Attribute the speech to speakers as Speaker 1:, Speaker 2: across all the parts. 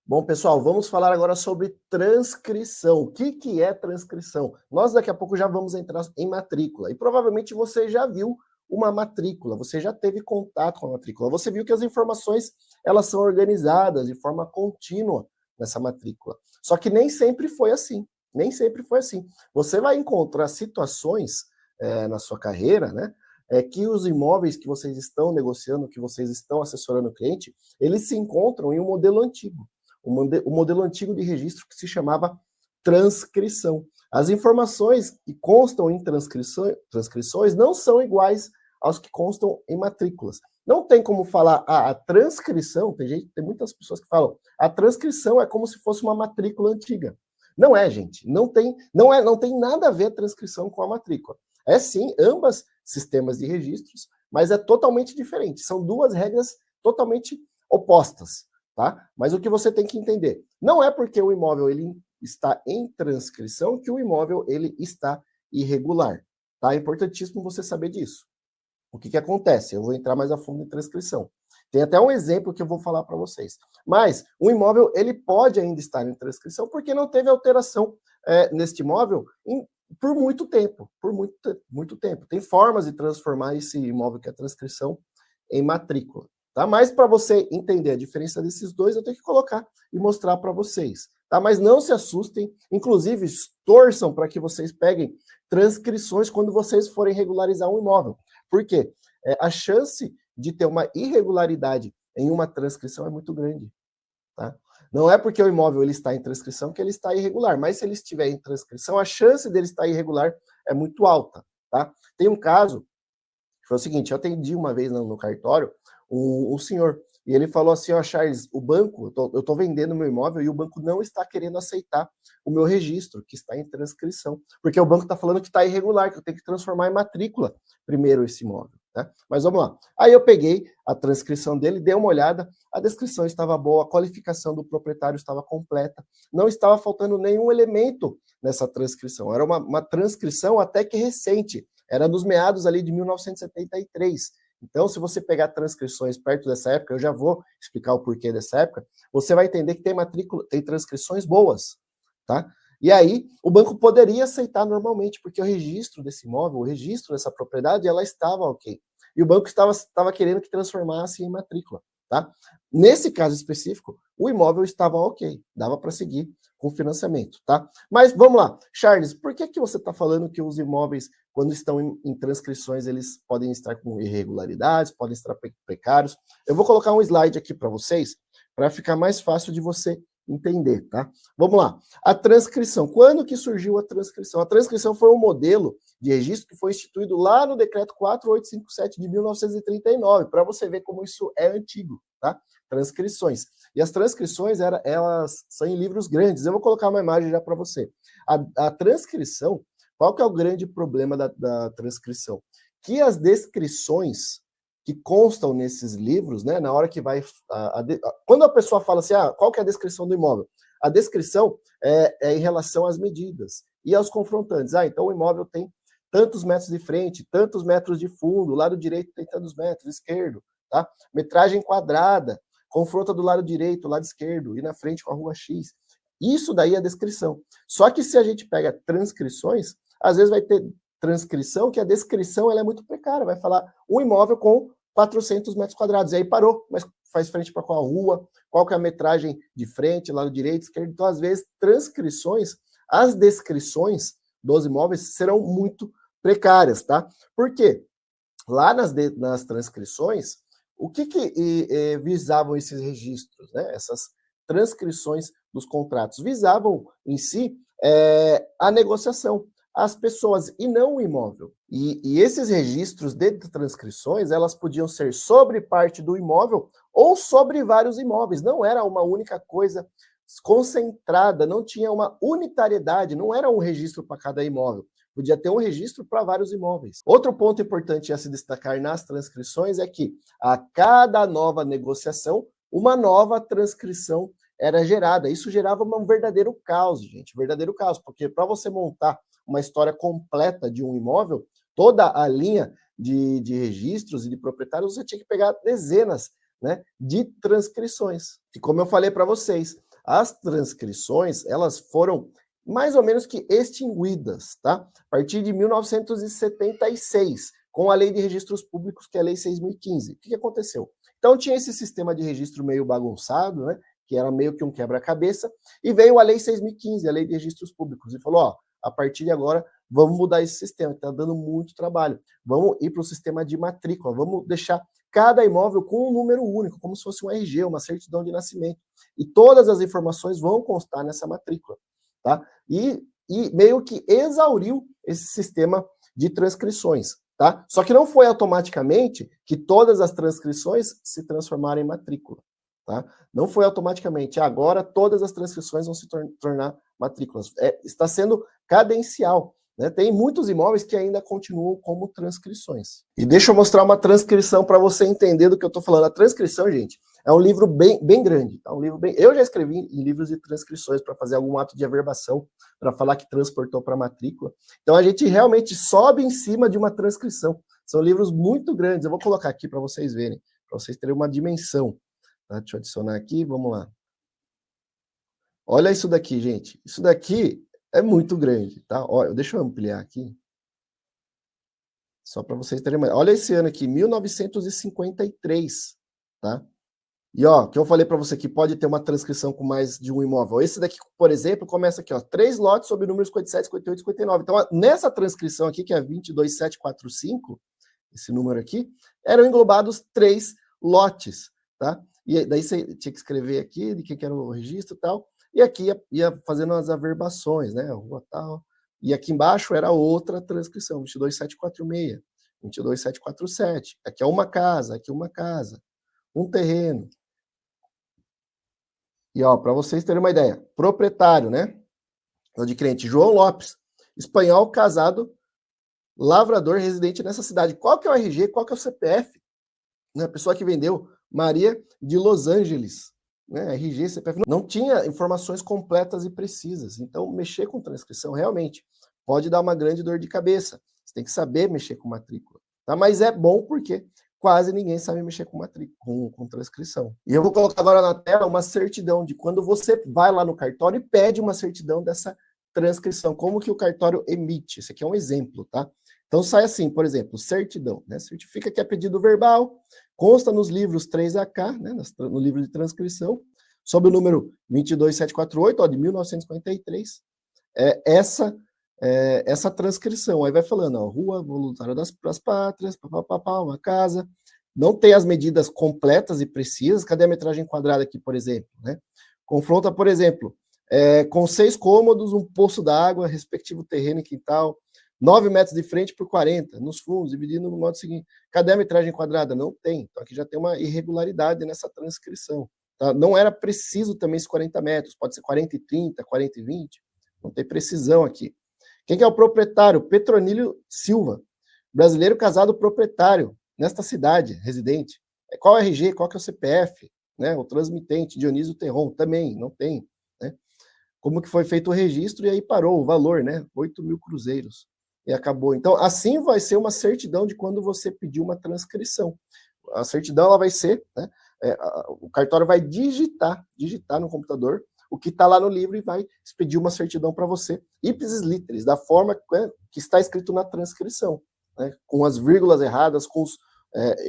Speaker 1: Bom, pessoal, vamos falar agora sobre transcrição. O que é transcrição? Nós daqui a pouco já vamos entrar em matrícula e provavelmente você já viu uma matrícula, você já teve contato com a matrícula, você viu que as informações elas são organizadas de forma contínua nessa matrícula. Só que nem sempre foi assim, nem sempre foi assim. Você vai encontrar situações na sua carreira, né, que os imóveis que vocês estão negociando, que vocês estão assessorando o cliente, eles se encontram em um modelo antigo. O modelo antigo de registro que se chamava transcrição. As informações que constam em transcrições não são iguais aos que constam em matrículas. Não tem como falar a transcrição, tem muitas pessoas que falam, a transcrição é como se fosse uma matrícula antiga. Não é, gente. Não tem nada a ver a transcrição com a matrícula. É sim, ambas sistemas de registros, mas é totalmente diferente. São duas regras totalmente opostas. Tá? Mas o que você tem que entender, não é porque o imóvel ele está em transcrição que o imóvel ele está irregular. Tá? É importantíssimo você saber disso. O que acontece? Eu vou entrar mais a fundo em transcrição. Tem até um exemplo que eu vou falar para vocês. Mas o imóvel ele pode ainda estar em transcrição porque não teve alteração neste imóvel por muito tempo. Por muito tempo. Tem formas de transformar esse imóvel que é transcrição em matrícula. Tá? Mas para você entender a diferença desses dois, eu tenho que colocar e mostrar para vocês. Tá? Mas não se assustem, inclusive torçam para que vocês peguem transcrições quando vocês forem regularizar um imóvel. Por quê? A chance de ter uma irregularidade em uma transcrição é muito grande. Tá? Não é porque o imóvel ele está em transcrição que ele está irregular, mas se ele estiver em transcrição, a chance dele estar irregular é muito alta. Tá? Tem um caso, que foi o seguinte, eu atendi uma vez no cartório, um senhor, e ele falou assim, ó, Charles, o banco, eu estou vendendo meu imóvel e o banco não está querendo aceitar o meu registro, que está em transcrição, porque o banco está falando que está irregular, que eu tenho que transformar em matrícula primeiro esse imóvel, né? Mas vamos lá. Aí eu peguei a transcrição dele, dei uma olhada, a descrição estava boa, a qualificação do proprietário estava completa, não estava faltando nenhum elemento nessa transcrição, era uma transcrição até que recente, era dos meados ali de 1973, então, se você pegar transcrições perto dessa época, eu já vou explicar o porquê dessa época, você vai entender que tem transcrições boas, tá? E aí, o banco poderia aceitar normalmente, porque o registro desse imóvel, o registro dessa propriedade, ela estava ok. E o banco estava querendo que transformasse em matrícula, tá? Nesse caso específico, o imóvel estava ok, dava para seguir com financiamento, tá? Mas vamos lá, Charles, por que você está falando que os imóveis, quando estão em transcrições, eles podem estar com irregularidades, podem estar precários? Eu vou colocar um slide aqui para vocês, para ficar mais fácil de você entender, tá? Vamos lá. A transcrição. Quando que surgiu a transcrição? A transcrição foi um modelo de registro que foi instituído lá no decreto 4857 de 1939, para você ver como isso é antigo, tá? Transcrições. E as transcrições, elas são em livros grandes. Eu vou colocar uma imagem já para você. A transcrição, qual que é o grande problema da transcrição? Que as descrições que constam nesses livros, né, na hora que vai... quando a pessoa fala assim, qual que é a descrição do imóvel? A descrição é em relação às medidas e aos confrontantes. Então o imóvel tem tantos metros de frente, tantos metros de fundo, o lado direito tem tantos metros, esquerdo, tá? Metragem quadrada, confronta do lado direito, lado esquerdo, e na frente com a rua X. Isso daí é a descrição. Só que se a gente pega transcrições, às vezes vai ter transcrição que a descrição ela é muito precária, vai falar um imóvel com 400 metros quadrados, e aí parou, mas faz frente para qual rua, qual que é a metragem de frente, lado direito, esquerdo. Então, às vezes, transcrições, as descrições dos imóveis serão muito precárias, tá? Por quê? Lá nas transcrições, o que visavam esses registros, né? Essas transcrições dos contratos? Visavam, em si, a negociação, as pessoas, e não o imóvel. E esses registros de transcrições, elas podiam ser sobre parte do imóvel ou sobre vários imóveis. Não era uma única coisa concentrada, não tinha uma unitariedade, não era um registro para cada imóvel. Podia ter um registro para vários imóveis. Outro ponto importante a se destacar nas transcrições é que a cada nova negociação, uma nova transcrição era gerada. Isso gerava um verdadeiro caos, gente, verdadeiro caos, porque para você montar uma história completa de um imóvel, toda a linha de registros e de proprietários, você tinha que pegar dezenas, né, de transcrições. E como eu falei para vocês, as transcrições, elas foram mais ou menos que extinguidas, tá? A partir de 1976, com a Lei de Registros Públicos, que é a Lei 6.015. O que aconteceu? Então tinha esse sistema de registro meio bagunçado, né? Que era meio que um quebra-cabeça, e veio a Lei 6.015, a Lei de Registros Públicos, e falou, ó, a partir de agora, vamos mudar esse sistema, que está dando muito trabalho. Vamos ir para o sistema de matrícula, vamos deixar cada imóvel com um número único, como se fosse um RG, uma certidão de nascimento. E todas as informações vão constar nessa matrícula, tá? E meio que exauriu esse sistema de transcrições, tá? Só que não foi automaticamente que todas as transcrições se transformaram em matrícula, tá? Não foi automaticamente. Agora todas as transcrições vão se tornar matrículas. Está sendo cadencial, né? Tem muitos imóveis que ainda continuam como transcrições. E deixa eu mostrar uma transcrição para você entender do que eu estou falando. A transcrição, gente, é um livro bem grande. Tá? Um livro bem... Eu já escrevi em livros de transcrições para fazer algum ato de averbação, para falar que transportou para matrícula. Então a gente realmente sobe em cima de uma transcrição. São livros muito grandes. Eu vou colocar aqui para vocês verem, para vocês terem uma dimensão. Tá? Deixa eu adicionar aqui, vamos lá. Olha isso daqui, gente. Isso daqui é muito grande, tá? Olha, deixa eu ampliar aqui. Só para vocês terem uma... Olha esse ano aqui, 1953, tá? E ó, que eu falei para você que pode ter uma transcrição com mais de um imóvel. Esse daqui, por exemplo, começa aqui, ó, 3 lotes sobre números 57, 58, 59. Então, nessa transcrição aqui, que é 22745, esse número aqui, eram englobados 3 lotes, tá? E daí você tinha que escrever aqui de que era o registro e tal, e aqui ia fazendo as averbações, né? Rua tal. E aqui embaixo era outra transcrição, 22746, 22747. Aqui é uma casa, um terreno. E ó, para vocês terem uma ideia, proprietário, né? Adquirente João Lopes, espanhol, casado, lavrador, residente nessa cidade. Qual que é o RG? Qual que é o CPF? Né? A pessoa que vendeu, Maria de Los Angeles, né? RG, CPF, não tinha informações completas e precisas. Então, mexer com transcrição realmente pode dar uma grande dor de cabeça. Você tem que saber mexer com matrícula, tá? Mas é bom porque quase ninguém sabe mexer com matrícula, com transcrição. E eu vou colocar agora na tela uma certidão de quando você vai lá no cartório e pede uma certidão dessa transcrição, como que o cartório emite. Esse aqui é um exemplo, tá? Então sai assim, por exemplo, certidão, né? Certifica que é pedido verbal, consta nos livros 3AK, né? No livro de transcrição, sob o número 22748, ó, de 1953, essa transcrição. Aí vai falando, ó, Rua Voluntária das Pátrias, papapá, uma casa. Não tem as medidas completas e precisas. Cadê a metragem quadrada aqui, por exemplo? Né? Confronta, por exemplo, com 6 cômodos, um poço d'água, respectivo terreno e quintal, 9 metros de frente por 40, nos fundos, dividindo no modo seguinte. Cadê a metragem quadrada? Não tem. Então aqui já tem uma irregularidade nessa transcrição. Tá? Não era preciso também esses 40 metros, pode ser 40 e 30, 40 e 20. Não tem precisão aqui. Quem que é o proprietário? Petronílio Silva, brasileiro casado proprietário, nesta cidade, residente. Qual é o RG? Qual que é o CPF? Né? O transmitente, Dionísio Terron, também, não tem. Né? Como que foi feito o registro e aí parou o valor, né? 8 mil cruzeiros. E acabou. Então, assim vai ser uma certidão de quando você pediu uma transcrição. A certidão, ela vai ser, né? O cartório vai digitar no computador o que está lá no livro e vai expedir uma certidão para você, ipsis literis, da forma que está escrito na transcrição, né? Com as vírgulas erradas, com os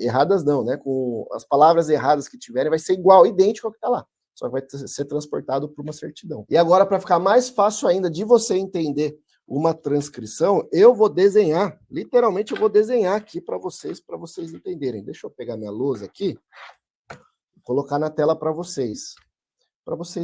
Speaker 1: erradas não, né? Com as palavras erradas que tiverem, vai ser igual, idêntico ao que está lá, só que vai ser transportado por uma certidão. E agora, para ficar mais fácil ainda de você entender uma transcrição, eu vou desenhar, literalmente eu vou desenhar aqui para vocês entenderem. Deixa eu pegar minha lousa aqui, colocar na tela para vocês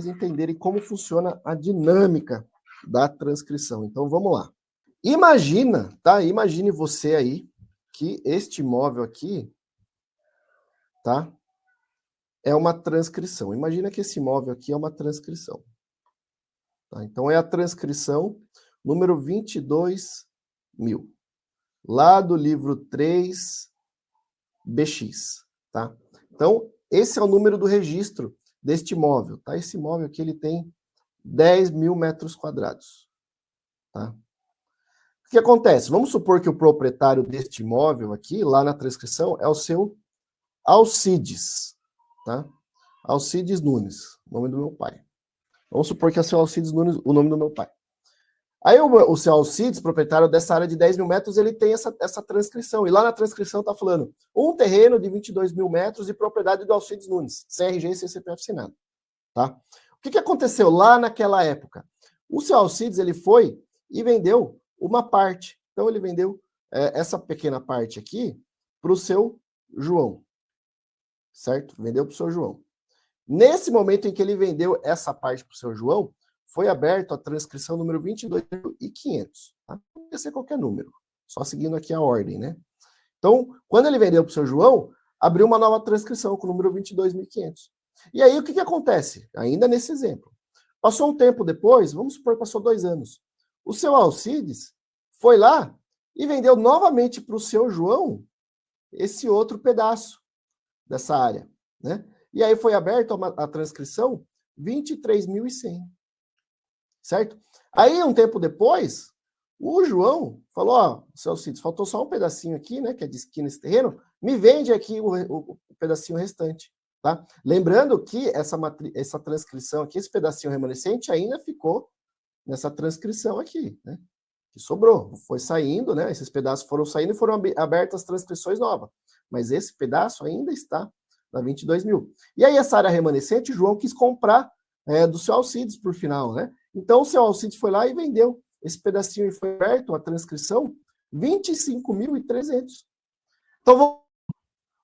Speaker 1: entenderem como funciona a dinâmica da transcrição. Então, vamos lá. Imagina, tá? Imagine você aí que este imóvel aqui, tá? É uma transcrição. Imagina que esse imóvel aqui é uma transcrição. Tá? Então, é a transcrição número 22.000, lá do livro 3BX, tá? Então, esse é o número do registro deste imóvel, tá? Esse imóvel aqui, ele tem 10 mil metros quadrados, tá? O que acontece? Vamos supor que o proprietário deste imóvel aqui, lá na transcrição, é o seu Alcides, tá? Alcides Nunes, nome do meu pai. Vamos supor que é o seu Alcides Nunes, o nome do meu pai. Aí o seu Alcides, proprietário dessa área de 10 mil metros, ele tem essa transcrição. E lá na transcrição está falando um terreno de 22 mil metros de propriedade do Alcides Nunes, sem RG e sem CPF assinado. Tá? O que aconteceu lá naquela época? O seu Alcides, ele foi e vendeu uma parte. Então, ele vendeu essa pequena parte aqui para o seu João. Certo? Vendeu para o seu João. Nesse momento em que ele vendeu essa parte para o seu João, foi aberto a transcrição número 22.500. Tá? Pode ser qualquer número, só seguindo aqui a ordem, né? Então, quando ele vendeu para o seu João, abriu uma nova transcrição com o número 22.500. E aí, o que acontece? Ainda nesse exemplo. Passou um tempo depois, vamos supor que passou 2 anos. O seu Alcides foi lá e vendeu novamente para o seu João esse outro pedaço dessa área, né? E aí foi aberta a transcrição 23.100. Certo? Aí, um tempo depois, o João falou, ó, seu Alcides, faltou só um pedacinho aqui, né, que é de esquina esse terreno, me vende aqui o pedacinho restante, tá? Lembrando que essa transcrição aqui, esse pedacinho remanescente ainda ficou nessa transcrição aqui, né? Que sobrou, foi saindo, né? Esses pedaços foram saindo e foram abertas transcrições novas. Mas esse pedaço ainda está na 22 mil. E aí, essa área remanescente, o João quis comprar do seu Alcides por final, né? Então, o seu Alcides foi lá e vendeu esse pedacinho e foi aberto a transcrição 25.300. Então,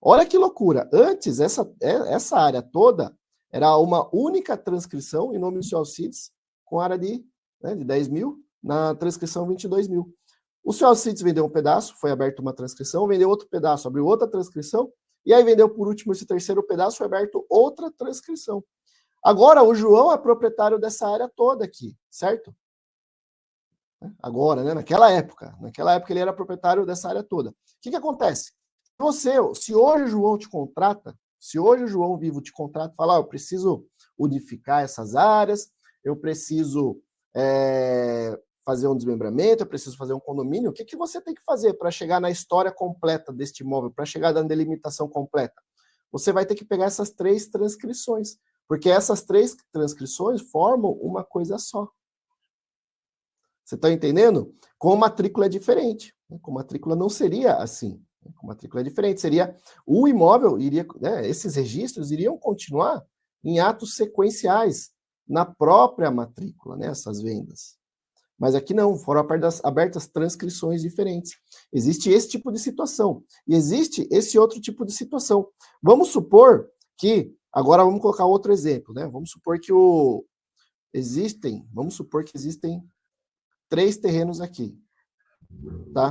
Speaker 1: olha que loucura. Antes, essa área toda era uma única transcrição em nome do seu Alcides, com área de 10 mil, na transcrição 22 mil. O seu Alcides vendeu um pedaço, foi aberto uma transcrição, vendeu outro pedaço, abriu outra transcrição, e aí vendeu por último esse terceiro pedaço, foi aberto outra transcrição. Agora, o João é proprietário dessa área toda aqui, certo? Agora, né? Naquela época ele era proprietário dessa área toda. O que acontece? Se hoje o João te contrata, se hoje o João Vivo te contrata e fala, eu preciso unificar essas áreas, eu preciso fazer um desmembramento, eu preciso fazer um condomínio, o que você tem que fazer para chegar na história completa deste imóvel, para chegar na delimitação completa? Você vai ter que pegar essas 3 transcrições, porque essas 3 transcrições formam uma coisa só. Você está entendendo? Com matrícula é diferente. Com matrícula não seria assim. Com matrícula é diferente. Seria o imóvel, esses registros iriam continuar em atos sequenciais na própria matrícula, né, essas vendas. Mas aqui não, foram abertas transcrições diferentes. Existe esse tipo de situação. E existe esse outro tipo de situação. Vamos supor que, agora vamos colocar outro exemplo, né? Vamos supor que existem 3 terrenos aqui, tá?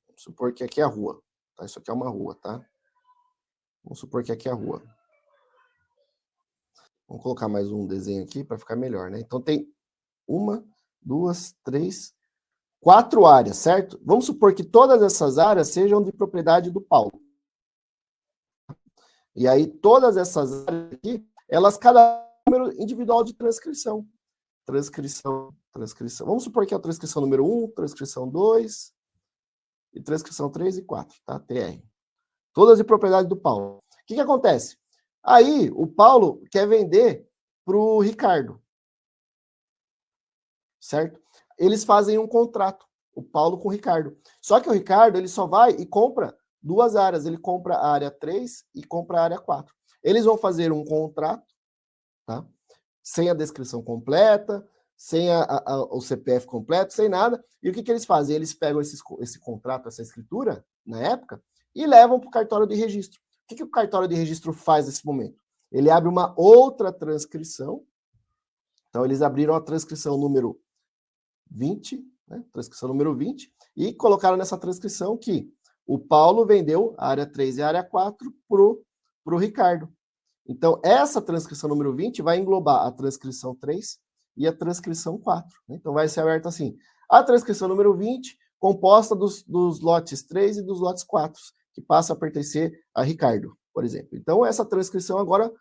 Speaker 1: Vamos supor que aqui é a rua, tá? Isso aqui é uma rua, tá? Vamos supor que aqui é a rua. Vamos colocar mais um desenho aqui para ficar melhor, né? Então tem 1, 2, 3, 4 áreas, certo? Vamos supor que todas essas áreas sejam de propriedade do Paulo. E aí todas essas áreas aqui, elas cada número individual de transcrição. Transcrição. Vamos supor que é a transcrição número 1, transcrição 2, e transcrição 3 e 4, tá? TR. Todas de propriedade do Paulo. O que acontece? Aí, o Paulo quer vender para o Ricardo. Certo? Eles fazem um contrato, o Paulo com o Ricardo. Só que o Ricardo, ele só vai e compra 2 áreas. Ele compra a área 3 e compra a área 4. Eles vão fazer um contrato, tá? Sem a descrição completa, sem o CPF completo, sem nada. E o que eles fazem? Eles pegam esse contrato, essa escritura, na época, e levam para o cartório de registro. O que o cartório de registro faz nesse momento? Ele abre uma outra transcrição. Então, eles abriram a transcrição número 20, né? Transcrição número 20, e colocaram nessa transcrição que o Paulo vendeu a área 3 e a área 4 para o Ricardo. Então, essa transcrição número 20 vai englobar a transcrição 3 e a transcrição 4. Né? Então, vai ser aberta assim. A transcrição número 20, composta dos lotes 3 e dos lotes 4, que passa a pertencer a Ricardo, por exemplo. Então, essa transcrição agora,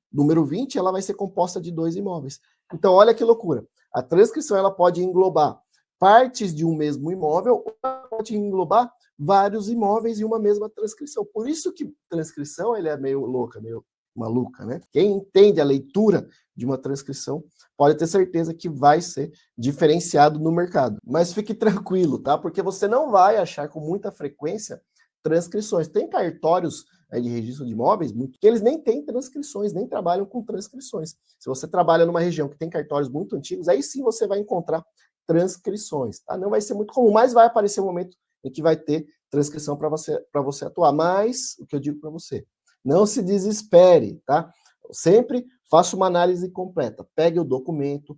Speaker 1: número 20, ela vai ser composta de 2 imóveis. Então, olha que loucura. A transcrição ela pode englobar partes de um mesmo imóvel ou pode englobar vários imóveis em uma mesma transcrição. Por isso que transcrição ele é meio louca, meio maluca, né? Quem entende a leitura de uma transcrição pode ter certeza que vai ser diferenciado no mercado. Mas fique tranquilo, tá? Porque você não vai achar com muita frequência transcrições. Tem cartórios de registro de imóveis que eles nem têm transcrições, nem trabalham com transcrições. Se você trabalha numa região que tem cartórios muito antigos, aí sim você vai encontrar transcrições, tá? Não vai ser muito comum, mas vai aparecer um momento em que vai ter transcrição para você atuar. Mas, o que eu digo para você, não se desespere, tá? Sempre faça uma análise completa. Pegue o documento,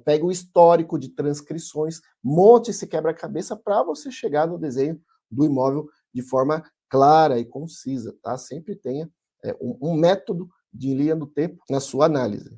Speaker 1: pegue o histórico de transcrições, monte esse quebra-cabeça para você chegar no desenho do imóvel de forma clara e concisa, tá? Sempre tenha um método de linha do tempo na sua análise.